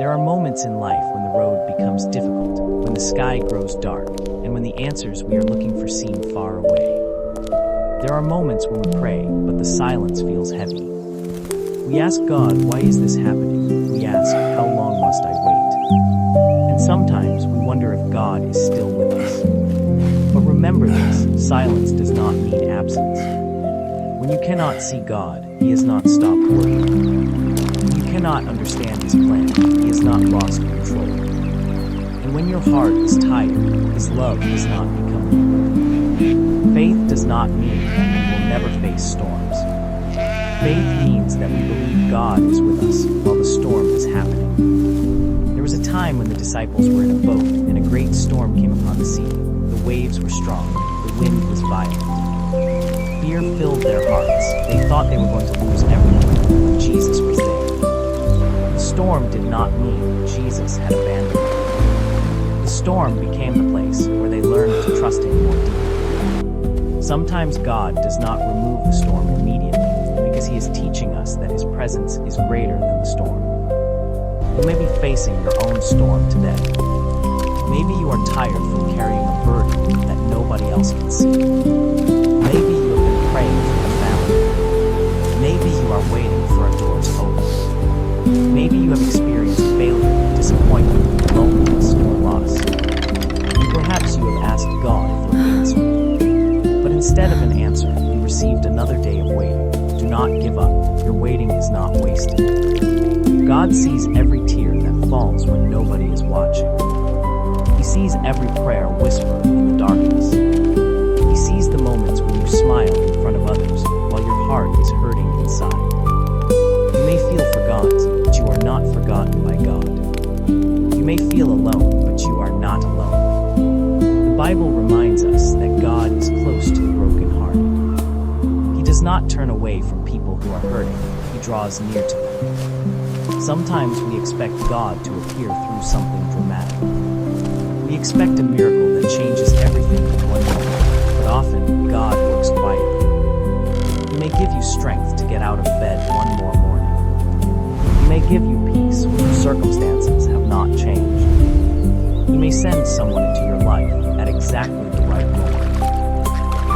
There are moments in life when the road becomes difficult, when the sky grows dark, and when the answers we are looking for seem far away. There are moments when we pray, but the silence feels heavy. We ask God, why is this happening? We ask, how long must I wait? And sometimes we wonder if God is still with us. But remember this, silence does not mean absence. When you cannot see God, He has not stopped working. When you cannot understand His plan, He has not lost control. And when your heart is tired, His love has not become weak. Faith does not mean that we will never face storms. Faith means that we believe God is with us while the storm is happening. There was a time when the disciples were in a boat and a great storm came upon the sea. The waves were strong, the wind was violent. Fear filled their hearts. They thought they were going to lose everything, but Jesus was there. The storm did not mean Jesus had abandoned them. The storm became the place where they learned to trust Him more deeply. Sometimes God does not remove the storm immediately because He is teaching us that His presence is greater than the storm. You may be facing your own storm today. Maybe you are tired from carrying a burden that nobody else can see. Maybe you have been praying for your family. Maybe you are waiting for a door to open. Maybe you have experienced failure, disappointment, loneliness, or loss. And perhaps you have asked God for an answer. But instead of an answer, you received another day of waiting. Do not give up. Your waiting is not wasted. God sees every tear that falls when nobody is watching. He sees every prayer whispered in the darkness. He sees the moments when you smile in front of others while your heart is hurting inside. You may feel forgotten, but you are not forgotten by God. You may feel alone, but you are not alone. The Bible reminds us that God is close to the brokenhearted. He does not turn away from people who are hurting. He draws near to them. Sometimes we expect God to appear through something dramatic. We expect a miracle that changes everything in one moment, but often God works quietly. He may give you strength to get out of bed one more morning. He may give you peace when your circumstances have not changed. He may send someone into your life at exactly the right moment.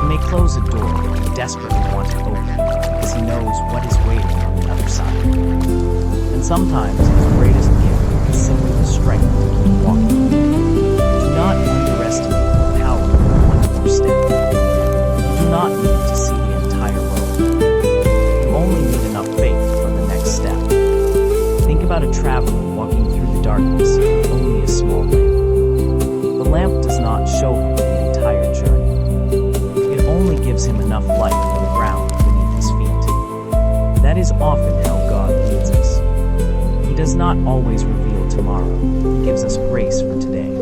He may close a door that you desperately want to open because He knows what is waiting on the other side. And sometimes His greatest gift is simply the strength to keep walking. Do not underestimate the power of one more step. You do not need to see the entire road. You only need enough faith for the next step. Think about a traveler walking through the darkness with only a small lamp. The lamp does not show him the entire journey. It only gives him enough light for the ground beneath his feet. That is often how God leads us. He does not always reveal tomorrow. He gives us grace for today.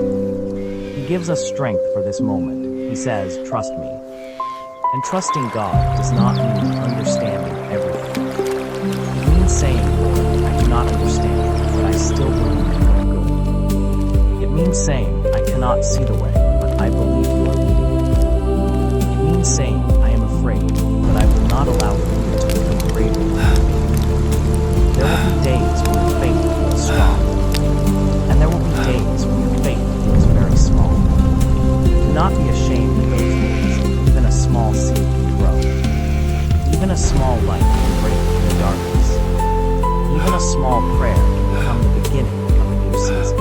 He gives us strength for this moment. He says, trust me. And trusting God does not mean understanding everything. It means saying, Lord, I do not understand, but I still believe you are good. It means saying, I cannot see the way, but I believe you are leading me. It means saying, I am afraid, but I will not allow fear to become greater than me. There will be days when your faith feels strong, and there will be days when your faith feels very small. Do not be ashamed of those days. Even a small seed can grow. Even a small light can break through the darkness. Even a small prayer can become the beginning of a new season.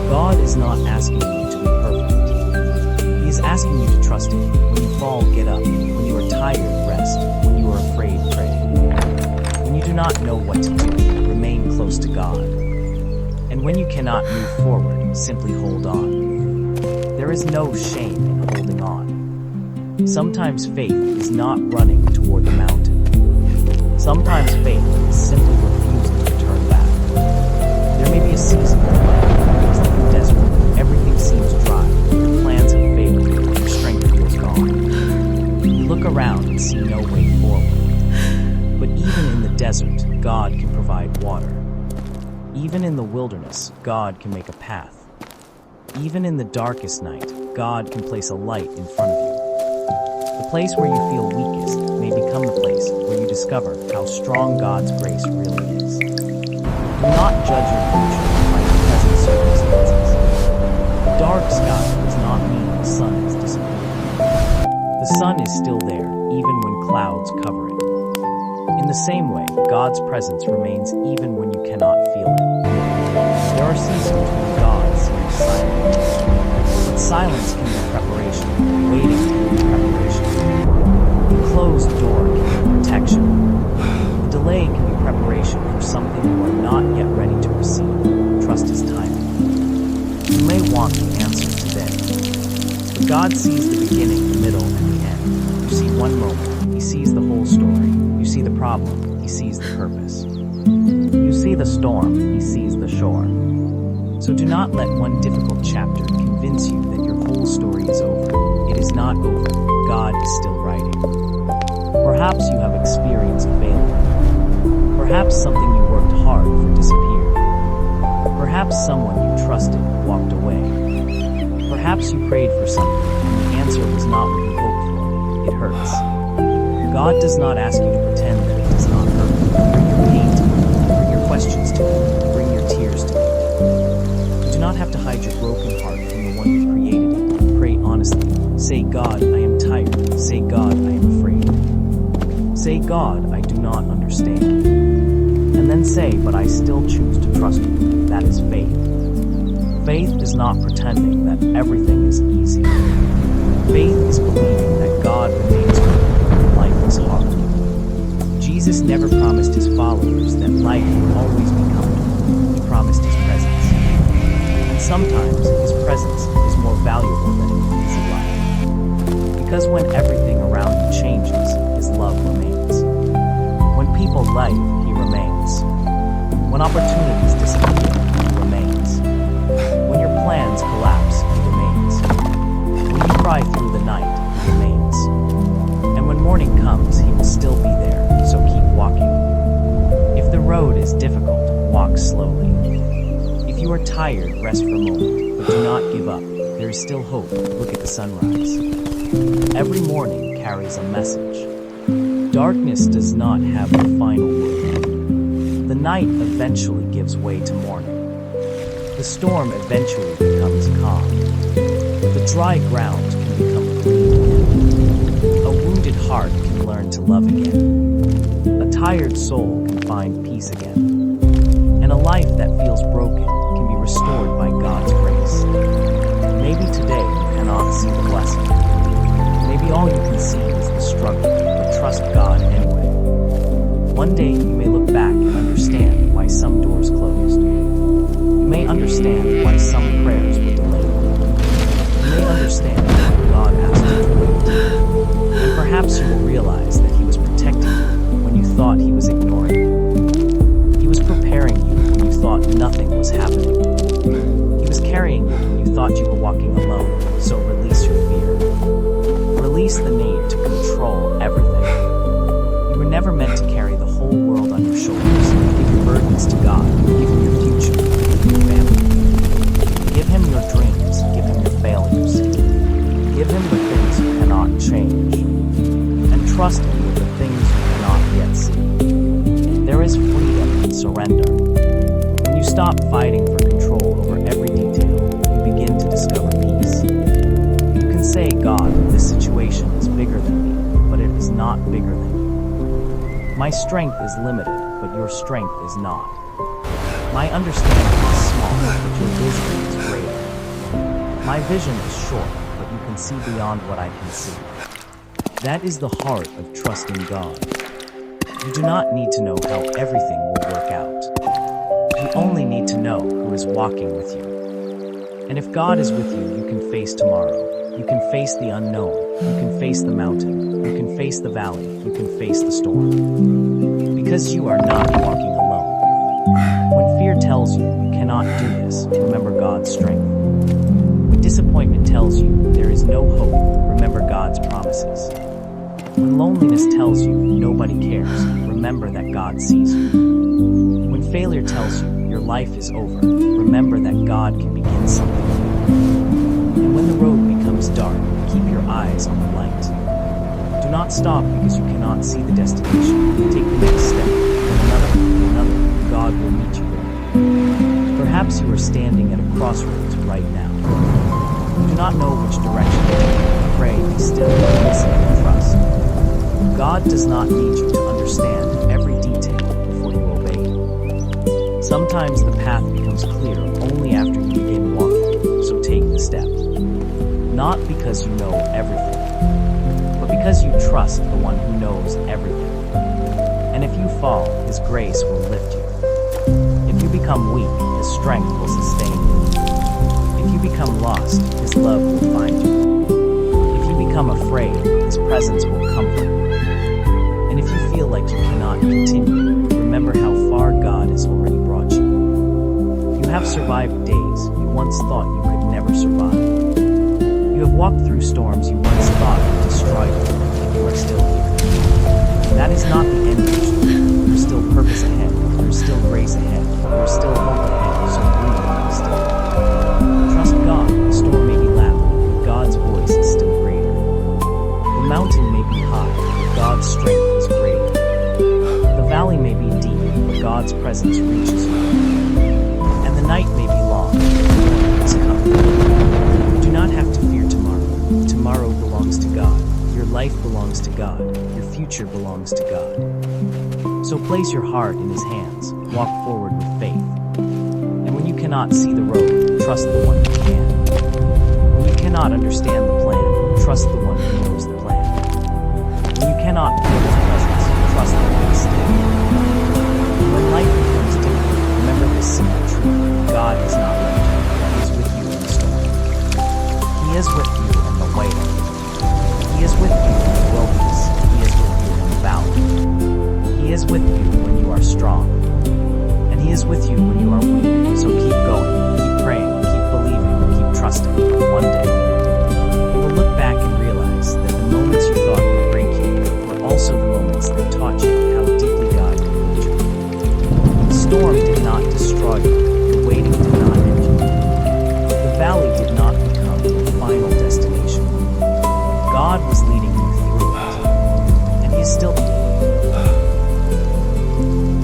God is not asking you to be perfect. He is asking you to trust Him. When you fall, get up. When you are tired, rest. When you are afraid, pray. When you do not know what to do, remain close to God. And when you cannot move forward, simply hold on. There is no shame in holding on. Sometimes faith is not running toward the mountain. Sometimes faith is simply refusing to turn back. There may be a season in your life that feels like a desert. Everything seems dry. Your plans have failed. Your strength feels gone. You look around and see no way forward. But even in the desert, God can provide water. Even in the wilderness, God can make a path. Even in the darkest night, God can place a light in front of you. The place where you feel weakest may become the place where you discover how strong God's grace really is. Do Do not judge your future by your present circumstances. A dark sky does not mean the sun has disappeared. The sun is still there, even when clouds cover it. In the same way, God's presence remains even when you cannot feel it. There are seasons when God seems silent. But silence can be preparation. Waiting can be preparation. The closed door can be protection. The delay can be preparation for something you are not yet ready to receive. Trust His timing. You may want the answer today. But God sees the beginning, the middle, and the end. You see one moment. He sees the whole story. You see the problem. He sees the purpose. You see the storm. He sees the shore. So do not let one difficult chapter convince you that your whole story is over. It is not over. God is still writing. Perhaps you have experienced failure. Perhaps something you worked hard for disappeared. Perhaps someone you trusted walked away. Perhaps you prayed for something and the answer was not what you hoped for. It hurts. God does not ask you to pretend that it does not hurt. Bring your pain to Him. Bring your questions to Him. Bring your tears to Him. You do not have to hide your broken heart from the one who created it. Pray honestly. Say, God, I am tired. Say, God, I am afraid. Say, God, I do not understand. And then say, but I still choose to trust you. That is faith. Faith is not pretending that everything is easy. Faith is believing that God remains with you when life is hard. Jesus never promised His followers that life would always be comfortable. He promised His presence. And sometimes His presence is more valuable than an easy life. Because when everything around you changes, His love remains. When people leave, He remains. When opportunities disappear, He remains. When your plans collapse, He remains. When you cry through the night, He remains. And when morning comes, He will still be there, so keep walking. If the road is difficult, walk slowly. If you are tired, rest for a moment, but do not give up. There is still hope. Look at the sunrise. Every morning carries a message. Darkness does not have the final word. The night eventually gives way to morning. The storm eventually becomes calm. The dry ground can become green again. A wounded heart can learn to love again. A tired soul can find peace again. And a life that feels broken can be restored by God's grace. Maybe today you cannot see the blessing. Maybe all you can see is the struggle, but trust God anyway. One day you may look back and understand why some doors closed. You may understand why some prayers were delayed. You may understand why God asked you to wait. And perhaps you will realize that He was protecting you when you thought He was ignoring you. He was preparing you when you thought nothing was happening. He was carrying you when you thought you were walking alone, so release your fear. Release the need to control everything. You were never meant to carry the whole world on your shoulders. Give your burdens to God. Give Him your future. Give Him your family. Give Him your dreams. Give Him your failures. Give Him the things you cannot change. And trust Him with the things you cannot yet see. There is freedom in surrender. When you stop fighting for control over every detail, you begin to discover peace. You can say, God, this situation is bigger than me, but it is not bigger than you. My strength is limited, but your strength is not. My understanding is small, but your wisdom is greater. My vision is short, but you can see beyond what I can see. That is the heart of trusting God. You do not need to know how everything will work out. You only need to know who is walking with you. And if God is with you, you can face tomorrow. You can face the unknown. You can face the mountain. You can face the valley. You can face the storm. Because you are not walking alone. When fear tells you you cannot do this, remember God's strength. When disappointment tells you there is no hope, remember God's promises. When loneliness tells you nobody cares, remember that God sees you. When failure tells you your life is over, remember that God can begin something new. And when the road becomes dark, keep your eyes on the light. Do not stop because you cannot see the destination. Take the next step, and another, God will meet you there. Perhaps you are standing at a crossroads right now. You do not know which direction to take. Pray, be still, listen, and trust. God does not need you to understand every detail before you obey Him. Sometimes the path becomes clear only after you begin walking, so take the step. Not because you know everything, but because you trust the one who knows everything. And if you fall, His grace will lift you. If you become weak, His strength will sustain you. If you become lost, His love will find you. If you become afraid, His presence will comfort you. And if you feel like you cannot continue, remember how far God has already brought you. You have survived days you once thought you could never survive. You have walked through storms you once thought would destroy you, and you are still here. That is not the end of your story. There is still purpose ahead. There is still grace ahead. There is still hope ahead, so breathe and be still. Trust God. The storm may be loud, but God's voice is still greater. The mountain may be high, but God's strength is greater. The valley may be deep, but God's presence reaches you. And the night may be long, but the morning is coming. You do not have to fear tomorrow. Tomorrow belongs to God. Your life belongs to God. Your future belongs to God. So place your heart in His hands. Walk forward with faith. And when you cannot see the road, trust the one who can. When you cannot understand the plan, trust the one who knows the plan. When you cannot feel His presence, trust the one who is still. When life becomes difficult, remember this simple truth. God has not left you, but He is with you in the storm. He is with you in the waiting. He is with you in the wilderness. He is with you in the valley. He is with you when you are strong. And He is with you when you are weak. So keep going, keep praying, keep believing, keep trusting. One day, you will look back and realize that the moments you thought would break you were also the moments that taught you how deeply God could hold you. The storm did not destroy you. The waiting did not end you. The valley did